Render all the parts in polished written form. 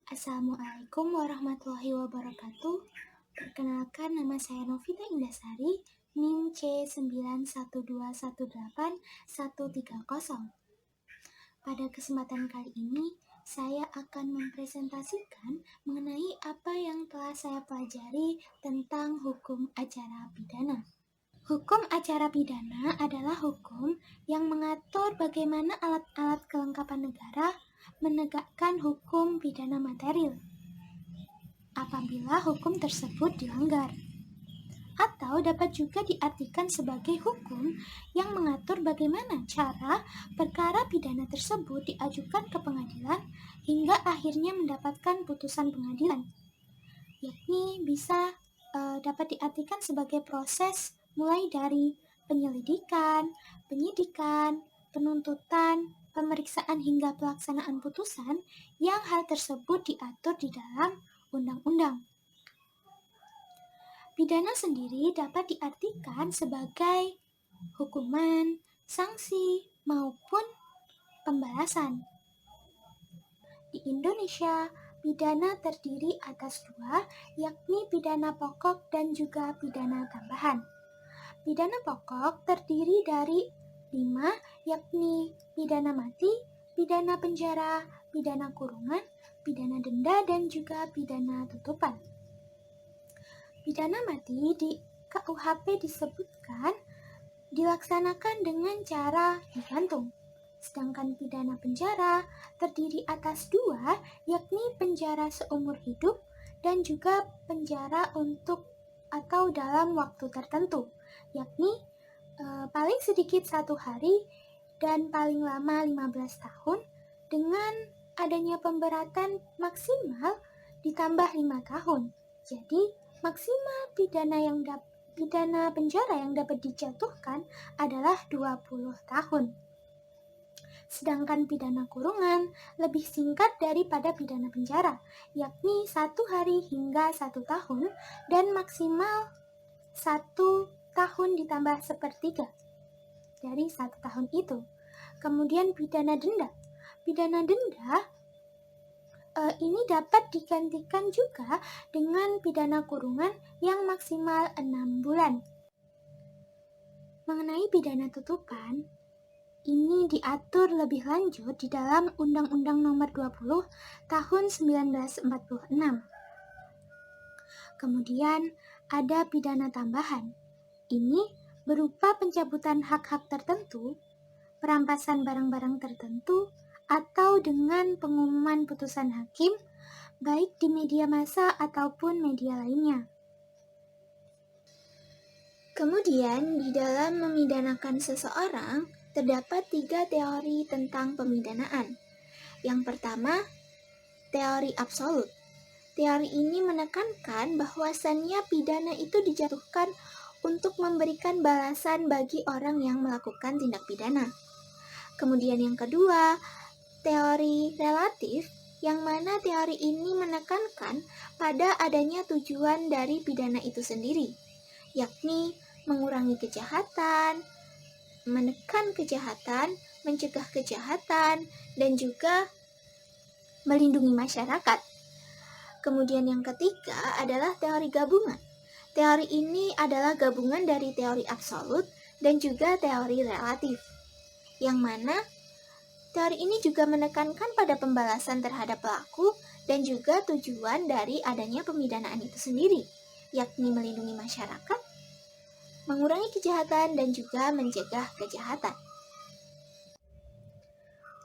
Assalamualaikum warahmatullahi wabarakatuh. Perkenalkan, nama saya Novita Indasari, NIM C912181130. Pada kesempatan kali ini, saya akan mempresentasikan mengenai apa yang telah saya pelajari tentang hukum acara pidana. Hukum acara pidana adalah hukum yang mengatur bagaimana alat-alat kelengkapan negara menegakkan hukum pidana material apabila hukum tersebut dilanggar. Atau dapat juga diartikan sebagai hukum yang mengatur bagaimana cara perkara pidana tersebut diajukan ke pengadilan hingga akhirnya mendapatkan putusan pengadilan. Yakni bisa dapat diartikan sebagai proses mulai dari penyelidikan, penyidikan, penuntutan, pemeriksaan hingga pelaksanaan putusan yang hal tersebut diatur di dalam undang-undang. Pidana sendiri dapat diartikan sebagai hukuman, sanksi, maupun pembalasan. Di Indonesia, pidana terdiri atas dua, yakni pidana pokok dan juga pidana tambahan. Pidana pokok terdiri dari 5, yakni pidana mati, pidana penjara, pidana kurungan, pidana denda, dan juga pidana tutupan. Pidana mati di KUHP disebutkan dilaksanakan dengan cara digantung. Sedangkan pidana penjara terdiri atas 2, yakni penjara seumur hidup dan juga penjara untuk atau dalam waktu tertentu, yakni paling sedikit 1 hari dan paling lama 15 tahun dengan adanya pemberatan maksimal ditambah 5 tahun. Jadi maksimal pidana penjara yang dapat dijatuhkan adalah 20 tahun. Sedangkan pidana kurungan lebih singkat daripada pidana penjara, yakni 1 hari hingga 1 tahun dan maksimal 1 tahun ditambah 1/3 dari 1 tahun itu. Kemudian pidana denda. Pidana denda ini dapat digantikan juga dengan pidana kurungan yang maksimal 6 bulan. Mengenai pidana tutupan, ini diatur lebih lanjut di dalam Undang-Undang Nomor 20 Tahun 1946. Kemudian ada pidana tambahan. Ini berupa pencabutan hak-hak tertentu, perampasan barang-barang tertentu, atau dengan pengumuman putusan hakim, baik di media massa ataupun media lainnya. Kemudian, di dalam memidanakan seseorang, terdapat 3 teori tentang pemidanaan. Yang pertama, teori absolut. Teori ini menekankan bahwasannya pidana itu dijatuhkan untuk memberikan balasan bagi orang yang melakukan tindak pidana. Kemudian yang kedua, teori relatif, yang mana teori ini menekankan pada adanya tujuan dari pidana itu sendiri, yakni mengurangi kejahatan, menekan kejahatan, mencegah kejahatan, dan juga melindungi masyarakat. Kemudian yang ketiga adalah teori gabungan. Teori ini adalah gabungan dari teori absolut dan juga teori relatif, yang mana teori ini juga menekankan pada pembalasan terhadap pelaku dan juga tujuan dari adanya pemidanaan itu sendiri, yakni melindungi masyarakat, mengurangi kejahatan, dan juga mencegah kejahatan.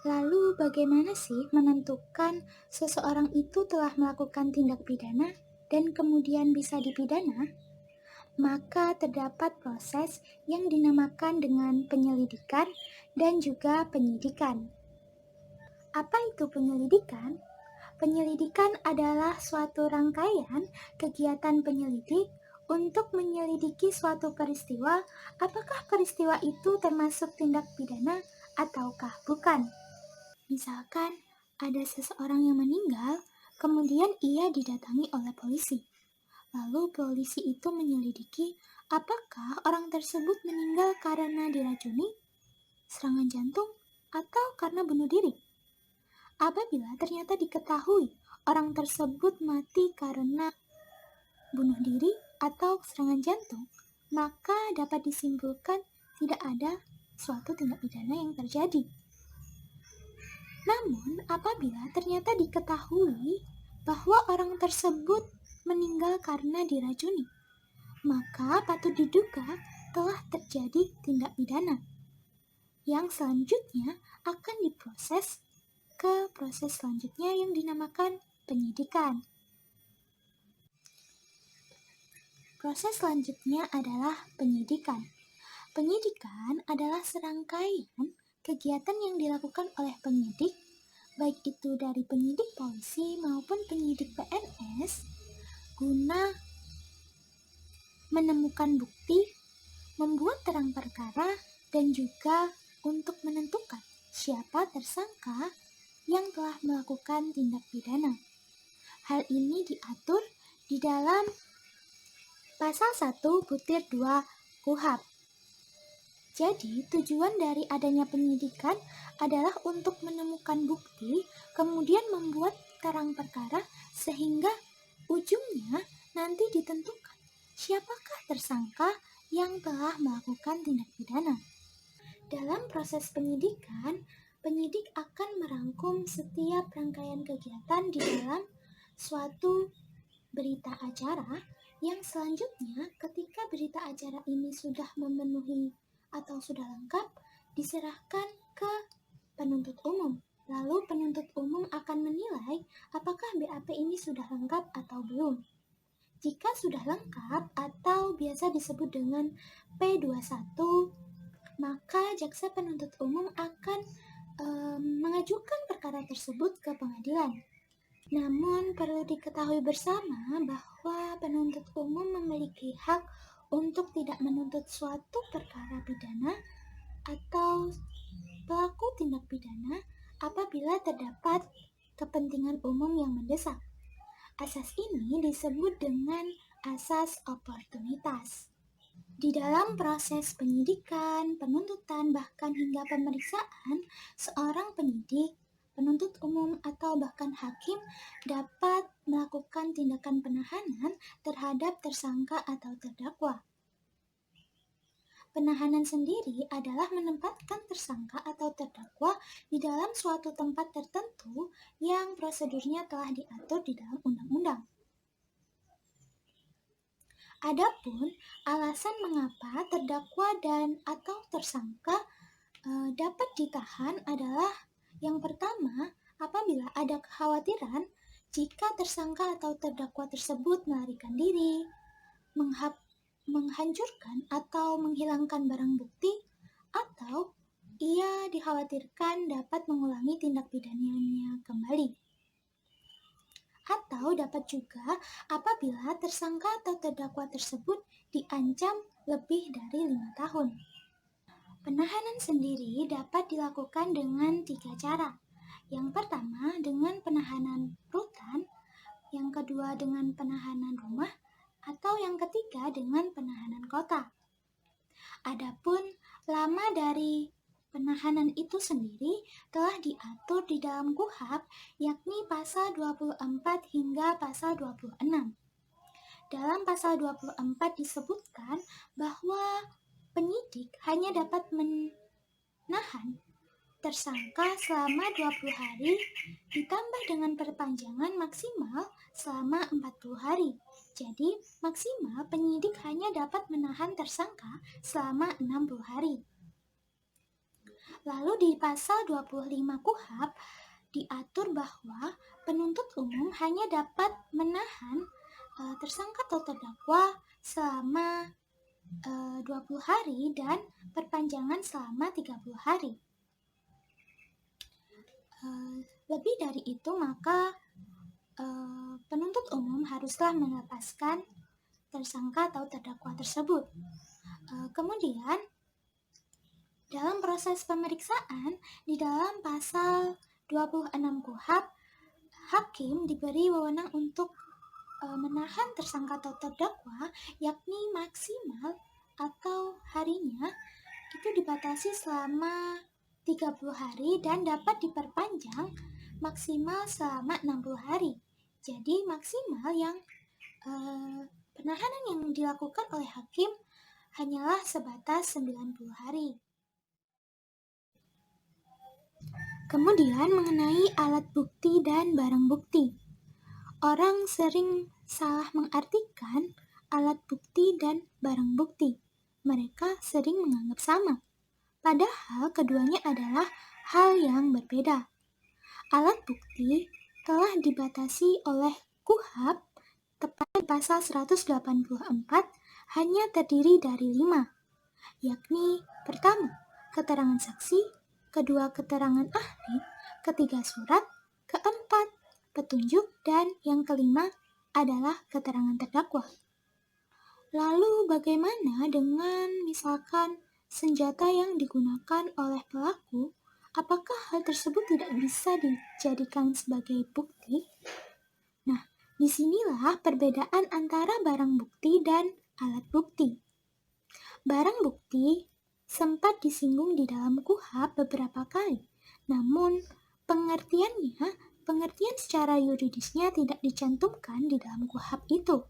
Lalu bagaimana sih menentukan seseorang itu telah melakukan tindak pidana dan kemudian bisa dipidana? Maka terdapat proses yang dinamakan dengan penyelidikan dan juga penyidikan. Apa itu penyelidikan? Penyelidikan adalah suatu rangkaian kegiatan penyelidik untuk menyelidiki suatu peristiwa, apakah peristiwa itu termasuk tindak pidana ataukah bukan. Misalkan ada seseorang yang meninggal, kemudian ia didatangi oleh polisi. Lalu polisi itu menyelidiki apakah orang tersebut meninggal karena diracuni, serangan jantung, atau karena bunuh diri. Apabila ternyata diketahui orang tersebut mati karena bunuh diri atau serangan jantung, maka dapat disimpulkan tidak ada suatu tindak pidana yang terjadi. Namun, apabila ternyata diketahui bahwa orang tersebut meninggal karena diracuni, maka patut diduga telah terjadi tindak pidana yang selanjutnya akan diproses ke proses selanjutnya yang dinamakan penyidikan. Proses selanjutnya adalah penyidikan. Penyidikan adalah serangkaian kegiatan yang dilakukan oleh penyidik, baik itu dari penyidik polisi maupun penyidik PNS, guna menemukan bukti, membuat terang perkara, dan juga untuk menentukan siapa tersangka yang telah melakukan tindak pidana. Hal ini diatur di dalam Pasal 1-2 KUHP. Jadi, tujuan dari adanya penyidikan adalah untuk menemukan bukti, kemudian membuat terang perkara, sehingga ujungnya nanti ditentukan siapakah tersangka yang telah melakukan tindak pidana. Dalam proses penyidikan, penyidik akan merangkum setiap rangkaian kegiatan di dalam suatu berita acara, yang selanjutnya ketika berita acara ini sudah memenuhi atau sudah lengkap, diserahkan ke penuntut umum. Lalu penuntut umum akan menilai apakah BAP ini sudah lengkap atau belum. Jika sudah lengkap atau biasa disebut dengan P21, maka jaksa penuntut umum akan mengajukan perkara tersebut ke pengadilan. Namun perlu diketahui bersama bahwa penuntut umum memiliki hak untuk tidak menuntut suatu perkara pidana atau pelaku tindak pidana apabila terdapat kepentingan umum yang mendesak. Asas ini disebut dengan asas oportunitas. Di dalam proses penyidikan, penuntutan, bahkan hingga pemeriksaan, seorang penyidik, penuntut umum, atau bahkan hakim dapat melakukan tindakan penahanan terhadap tersangka atau terdakwa. Penahanan sendiri adalah menempatkan tersangka atau terdakwa di dalam suatu tempat tertentu yang prosedurnya telah diatur di dalam undang-undang. Adapun alasan mengapa terdakwa dan atau tersangka dapat ditahan adalah yang pertama, apabila ada kekhawatiran jika tersangka atau terdakwa tersebut melarikan diri, menghancurkan atau menghilangkan barang bukti, atau ia dikhawatirkan dapat mengulangi tindak pidananya kembali. Atau dapat juga apabila tersangka atau terdakwa tersebut diancam lebih dari 5 tahun. Penahanan sendiri dapat dilakukan dengan 3 cara. Yang pertama dengan penahanan rutan, yang kedua dengan penahanan rumah, atau yang ketiga dengan penahanan kota. Adapun lama dari penahanan itu sendiri telah diatur di dalam KUHP, yakni pasal 24 hingga pasal 26. Dalam pasal 24 disebutkan bahwa penyidik hanya dapat menahan tersangka selama 20 hari ditambah dengan perpanjangan maksimal selama 40 hari. Jadi, maksimal penyidik hanya dapat menahan tersangka selama 60 hari. Lalu di pasal 25 KUHP diatur bahwa penuntut umum hanya dapat menahan tersangka atau terdakwa selama 20 hari dan perpanjangan selama 30 hari. Lebih dari itu, maka penuntut umum haruslah melepaskan tersangka atau terdakwa tersebut. Kemudian, dalam proses pemeriksaan, di dalam pasal 26 KUHP, hakim diberi wewenang untuk menahan tersangka atau terdakwa, yakni maksimal atau harinya itu dibatasi selama 30 hari dan dapat diperpanjang maksimal selama 60 hari. Jadi maksimal yang penahanan yang dilakukan oleh hakim hanyalah sebatas 90 hari. Kemudian mengenai alat bukti dan barang bukti. Orang sering salah mengartikan alat bukti dan barang bukti. Mereka sering menganggap sama. Padahal keduanya adalah hal yang berbeda. Alat bukti telah dibatasi oleh KUHP tepatnya pasal 184 hanya terdiri dari 5, yakni pertama, keterangan saksi, kedua, keterangan ahli, ketiga, surat, keempat, petunjuk, dan yang kelima adalah keterangan terdakwa. Lalu bagaimana dengan misalkan senjata yang digunakan oleh pelaku? Apakah hal tersebut tidak bisa dijadikan sebagai bukti? Nah, disinilah perbedaan antara barang bukti dan alat bukti. Barang bukti sempat disinggung di dalam KUHP beberapa kali, namun pengertian secara yuridisnya tidak dicantumkan di dalam KUHP itu.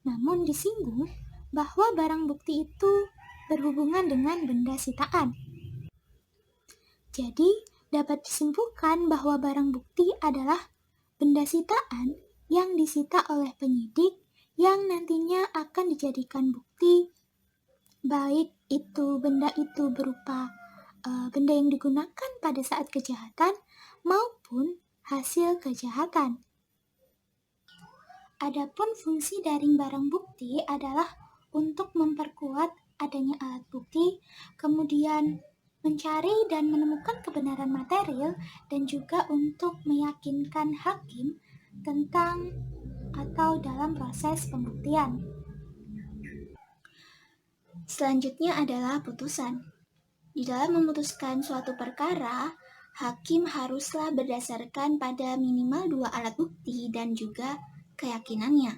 Namun disinggung bahwa barang bukti itu berhubungan dengan benda sitaan. Jadi, dapat disimpulkan bahwa barang bukti adalah benda sitaan yang disita oleh penyidik yang nantinya akan dijadikan bukti, baik benda itu berupa benda yang digunakan pada saat kejahatan maupun hasil kejahatan. Adapun fungsi dari barang bukti adalah untuk memperkuat adanya alat bukti, kemudian mencari dan menemukan kebenaran material, dan juga untuk meyakinkan hakim tentang atau dalam proses pembuktian. Selanjutnya adalah putusan. Di dalam memutuskan suatu perkara, hakim haruslah berdasarkan pada minimal 2 alat bukti dan juga keyakinannya.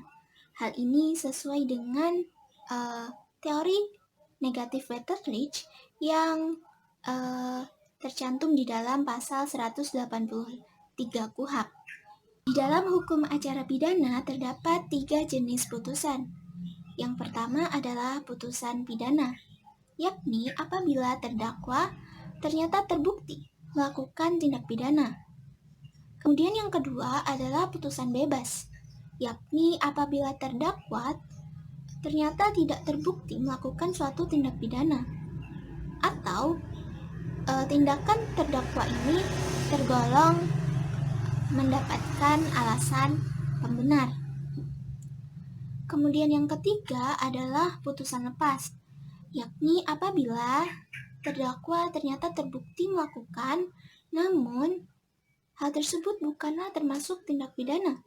Hal ini sesuai dengan teori negative letterage yang tercantum di dalam pasal 183 KUHP. Di dalam hukum acara pidana terdapat 3 jenis putusan. Yang pertama adalah putusan pidana, yakni apabila terdakwa ternyata terbukti melakukan tindak pidana. Kemudian yang kedua adalah putusan bebas, yakni apabila terdakwa ternyata tidak terbukti melakukan suatu tindak pidana, atau tindakan terdakwa ini tergolong mendapatkan alasan pembenar. Kemudian yang ketiga adalah putusan lepas, yakni apabila terdakwa ternyata terbukti melakukan, namun hal tersebut bukanlah termasuk tindak pidana,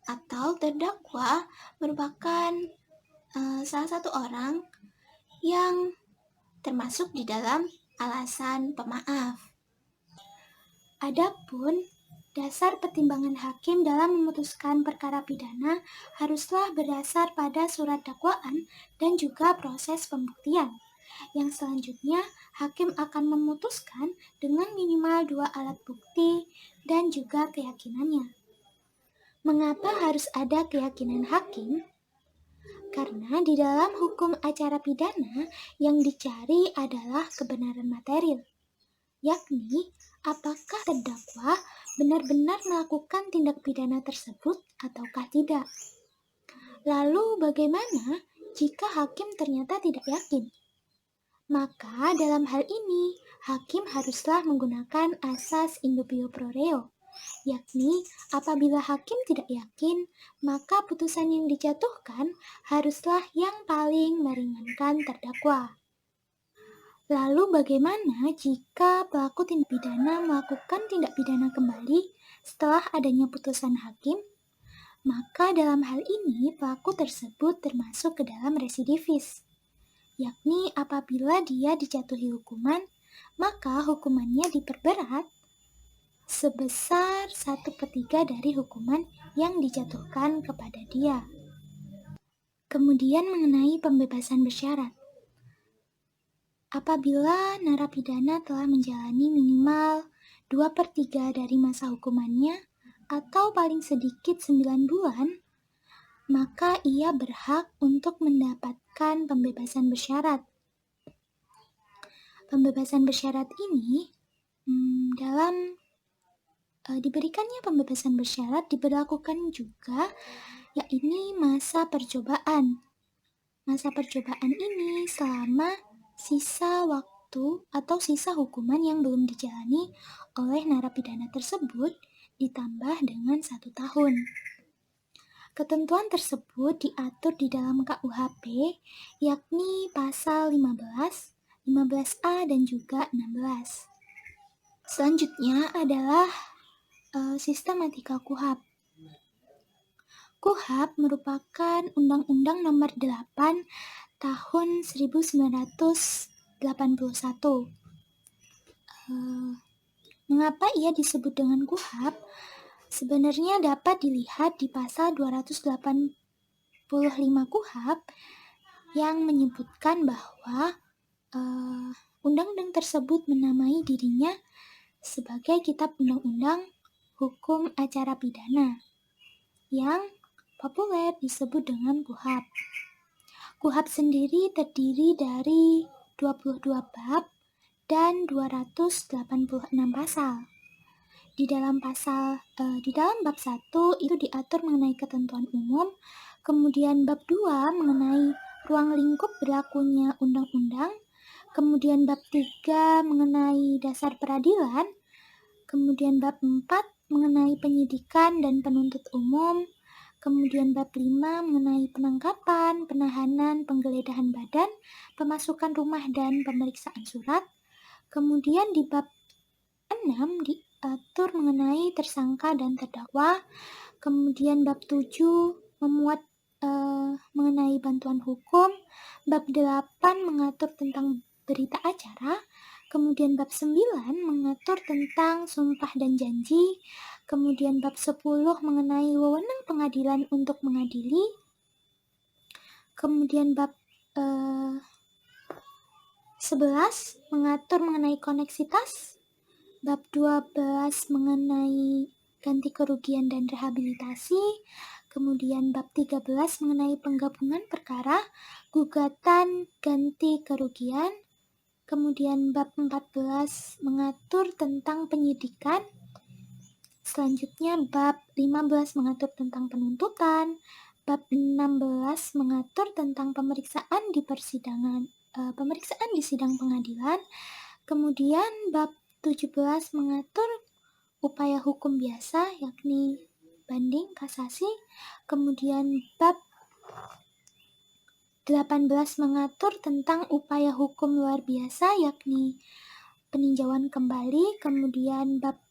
atau terdakwa merupakan salah satu orang yang termasuk di dalam alasan pemaaf. Adapun dasar pertimbangan hakim dalam memutuskan perkara pidana haruslah berdasar pada surat dakwaan dan juga proses pembuktian. Yang selanjutnya, hakim akan memutuskan dengan minimal 2 alat bukti dan juga keyakinannya. Mengapa harus ada keyakinan hakim? Karena di dalam hukum acara pidana yang dicari adalah kebenaran material, yakni apakah terdakwa benar-benar melakukan tindak pidana tersebut ataukah tidak. Lalu bagaimana jika hakim ternyata tidak yakin? Maka dalam hal ini, hakim haruslah menggunakan asas in dubio pro reo, yakni apabila hakim tidak yakin, maka putusan yang dijatuhkan haruslah yang paling meringankan terdakwa. Lalu bagaimana jika pelaku tindak pidana melakukan tindak pidana kembali setelah adanya putusan hakim? Maka dalam hal ini pelaku tersebut termasuk ke dalam residivis, yakni apabila dia dijatuhi hukuman, maka hukumannya diperberat sebesar 1/3 dari hukuman yang dijatuhkan kepada dia. Kemudian mengenai pembebasan bersyarat. Apabila narapidana telah menjalani minimal 2/3 dari masa hukumannya, atau paling sedikit 9 bulan, maka ia berhak untuk mendapatkan pembebasan bersyarat. Pembebasan bersyarat ini diberikannya pembebasan bersyarat diberlakukan juga, yakni masa percobaan. Masa percobaan ini selama sisa waktu atau sisa hukuman yang belum dijalani oleh narapidana tersebut ditambah dengan 1 tahun. Ketentuan tersebut diatur di dalam KUHP, yakni pasal 15, 15A dan juga 16. Selanjutnya adalah sistematika KUHP. KUHP merupakan Undang-Undang Nomor 8 Tahun 1981. Mengapa ia disebut dengan KUHP? Sebenarnya dapat dilihat di pasal 285 KUHP yang menyebutkan bahwa undang-undang tersebut menamai dirinya sebagai Kitab Undang-Undang Hukum Acara Pidana yang populer disebut dengan KUHP. KUHP sendiri terdiri dari 22 bab dan 286 pasal. Di dalam bab 1 itu diatur mengenai ketentuan umum, kemudian bab 2 mengenai ruang lingkup berlakunya undang-undang, kemudian bab 3 mengenai dasar peradilan, kemudian bab 4 mengenai penyidikan dan penuntut umum, kemudian bab 5 mengenai penangkapan, penahanan, penggeledahan badan, pemasukan rumah dan pemeriksaan surat. Kemudian di bab 6 diatur mengenai tersangka dan terdakwa. Kemudian bab 7 memuat mengenai bantuan hukum. Bab 8 mengatur tentang berita acara. Kemudian bab 9 mengatur tentang sumpah dan janji. Kemudian bab 10 mengenai wewenang pengadilan untuk mengadili. Kemudian bab 11 mengatur mengenai koneksitas. Bab 12 mengenai ganti kerugian dan rehabilitasi. Kemudian bab 13 mengenai penggabungan perkara, gugatan ganti kerugian. Kemudian bab 14 mengatur tentang penyidikan. Selanjutnya bab 15 mengatur tentang penuntutan. Bab 16 mengatur tentang pemeriksaan di sidang pengadilan. Kemudian bab 17 mengatur upaya hukum biasa, yakni banding, kasasi. Kemudian bab 18 mengatur tentang upaya hukum luar biasa, yakni peninjauan kembali. Kemudian bab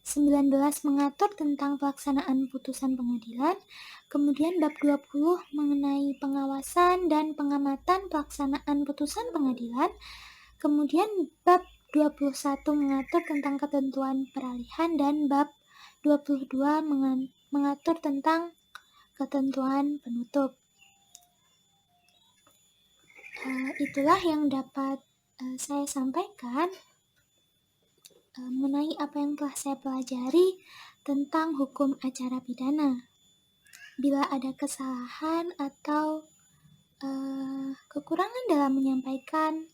19 mengatur tentang pelaksanaan putusan pengadilan. Kemudian bab 20 mengenai pengawasan dan pengamatan pelaksanaan putusan pengadilan. Kemudian bab 21 mengatur tentang ketentuan peralihan dan bab 22 mengatur tentang ketentuan penutup. Itulah yang dapat saya sampaikan mengenai apa yang telah saya pelajari tentang hukum acara pidana. Bila ada kesalahan atau kekurangan dalam menyampaikan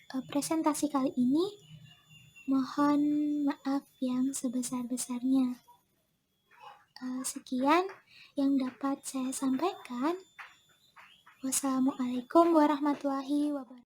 presentasi kali ini, mohon maaf yang sebesar-besarnya. Sekian yang dapat saya sampaikan. Wassalamualaikum warahmatullahi wabarakatuh.